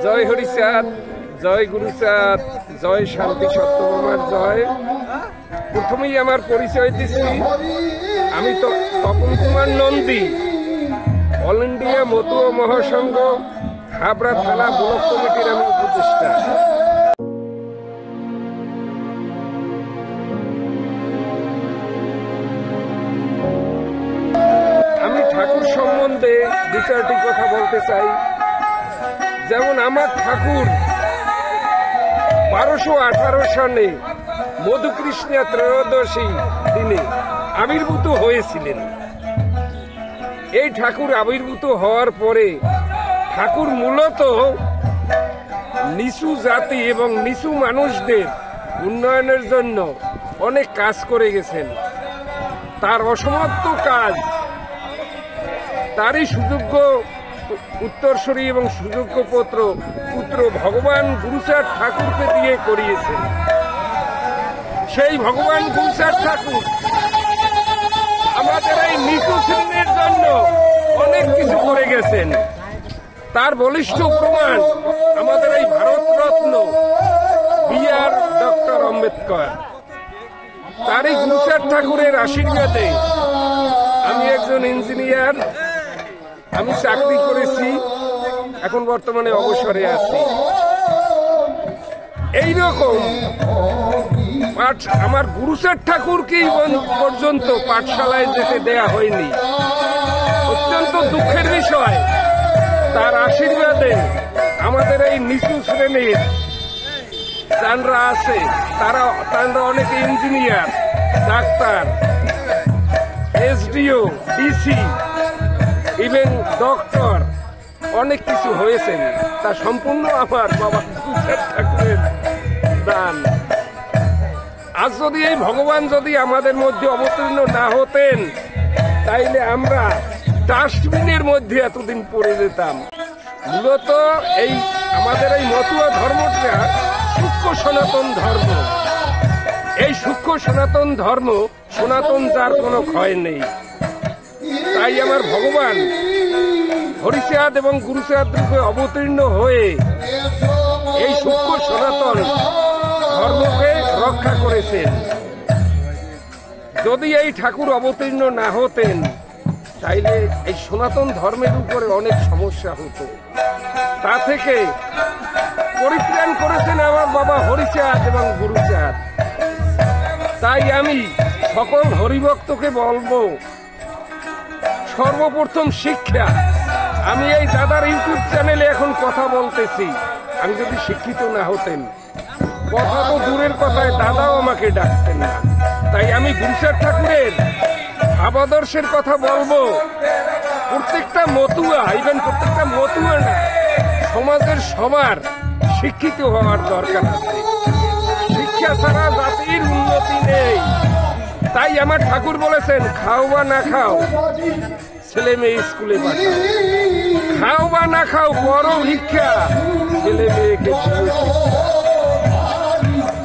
জয় হরিচাঁদ, জয় গুরুচাঁদ, জয় শান্তি সত্যভামার জয়। প্রথমেই আমার পরিচয় দিচ্ছি, আমি তো তপন কুমার নন্দী, অল ইন্ডিয়া মতুয়া মহাসংঘ হাবড়া থানা ব্লক কমিটির আমি উপদেষ্টা। আমি ঠাকুর সম্বন্ধে দু চারটি কথা বলতে চাই। যেমন আমার ঠাকুর 1218 সালে মধুকৃষ্ণা ত্রয়োদশী দিনে আবির্ভূত হয়েছিলেন। এই ঠাকুর আবির্ভূত হওয়ার পরে ঠাকুর মূলত নিচু জাতি এবং নিচু মানুষদের উন্নয়নের জন্য অনেক কাজ করে গেছেন। তার অসমাপ্ত কাজ তারই সুযোগ্য উত্তরসূরি এবং সুযোগ্য পুত্র ভগবান গুরুচাঁদ ঠাকুরকে দিয়ে করিয়েছেন। সেই ভগবান গুরুচাঁদ ঠাকুর আমাদের এই নিচু শ্রেণীর জন্য অনেক কিছু করে গেছেন। তার বলিষ্ঠ প্রমাণ আমাদের এই ভারতরত্ন বি.আর. ডক্টর আম্বেদকর। তারই গুরুচাঁদ ঠাকুরের আশীর্বাদে আমি একজন ইঞ্জিনিয়ার, আমি চাকরি করেছি, এখন বর্তমানে অবসরে আছি। এইরকম আমার গুরুচাঁদ ঠাকুরকেই পর্যন্ত পাঠশালায় যেতে দেয়া হয়নি। অত্যন্ত দুঃখের বিষয়, তার আশীর্বাদে আমাদের এই নিচু শ্রেণীর যারা আছে তারা অনেকে engineer, doctor, SDO, DC, even doctor, অনেক কিছু হয়েছেন। তা সম্পূর্ণ আমার বাবা গুরুচাঁদ ঠাকুরের দান। আজ যদি এই ভগবান যদি আমাদের মধ্যে অবতীর্ণ না হতেন, তাইলে আমরা ডাস্টবিনের মধ্যে এতদিন পড়ে যেতাম। মূলত এই আমাদের এই মতুয়া ধর্মটা সূক্ষ্ম সনাতন ধর্ম। এই সূক্ষ্ম সনাতন ধর্ম, সনাতন যার কোনো ক্ষয় নেই। তাই আমার ভগবান হরিচাঁদ এবং গুরুচাঁদ রূপে অবতীর্ণ হয়ে এই সূক্ষ্ম সনাতন ধর্মকে রক্ষা করেছেন। যদি এই ঠাকুর অবতীর্ণ না হতেন, তাইলে এই সনাতন ধর্মের উপরে অনেক সমস্যা হতো। তা থেকে পরিত্রাণ করেছেন আমার বাবা হরিচাঁদ এবং গুরুচাঁদ। তাই আমি সকল হরিভক্তকে বলবো, সর্বপ্রথম শিক্ষা। আমি এই দাদার ইউটিউব চ্যানেলে এখন কথা বলতেছি, আমি যদি শিক্ষিত না হতেন, কথা তো দূরের কথায় দাদাও আমাকে ডাকতেন না। তাই আমি গুরুচাঁদ ঠাকুরের ভাবাদর্শের কথা বলবো। প্রত্যেকটা মতুয়া, ইভেন প্রত্যেকটা মতুয়া না, সমাজের সবার শিক্ষিত হওয়ার দরকার আছে। শিক্ষা ছাড়া জাতির উন্নতি নেই। তাই আমার ঠাকুর বলেছেন, খাও বা না খাও, ছেলে মেয়ে স্কুলে পাঠাও। খাও বা না খাও, করো ভিক্ষা, ছেলে মেয়েকে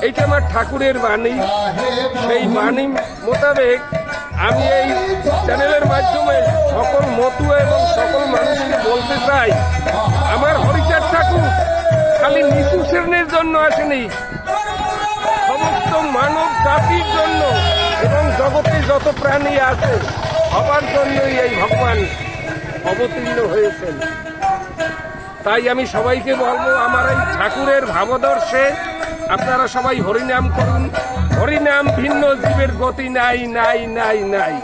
এইটা আমার ঠাকুরের বাণী। সেই বাণী মোতাবেক আমি এই চ্যানেলের মাধ্যমে সকল মতুয়া এবং সকল মানুষকে বলতে চাই, আমার হরিচাঁদ ঠাকুর খালি নিচু শ্রেণীর জন্য আসেনি, সমস্ত মানব জাতির জন্য এবং জগতে যত প্রাণী আছে সবার জন্যই এই ভগবান অবতীর্ণ হয়েছেন। তাই আমি সবাইকে বলবো, আমার এই ঠাকুরের ভাবাদর্শে আপনারা সবাই হরিনাম করুন। হরিনাম ভিন্ন জীবের গতি নাই নাই নাই নাই।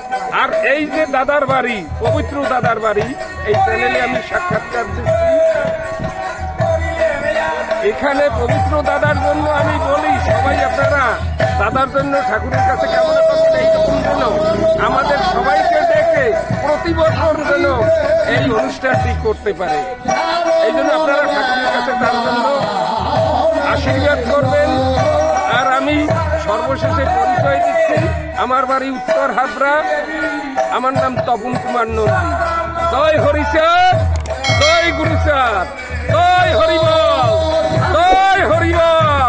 আর এই যে দাদার বাড়ি, পবিত্র দাদার বাড়ি, এই চ্যানেলে আমি সাক্ষাৎকার দিচ্ছি। এখানে পবিত্র দাদার জন্য আমি বলি, সবাই আপনারা দাদার জন্য ঠাকুরের কাছে কেমন করবেন, এইরকম যেন আমাদের সবাইকে দেখে প্রতি বছর যেন এই অনুষ্ঠানটি করতে পারে। এই জন্য আপনারা ঠাকুরের কাছে তার জন্য আশীর্বাদ করবেন। আর আমি সর্বশেষে পরিচয় দিচ্ছি, আমার বাড়ি উত্তর হাবড়া, আমার নাম তপন কুমার নন্দী। জয় হরিচাঁদ, জয় গুরুচাঁদ, জয় হরিবল, জয় হরিবল।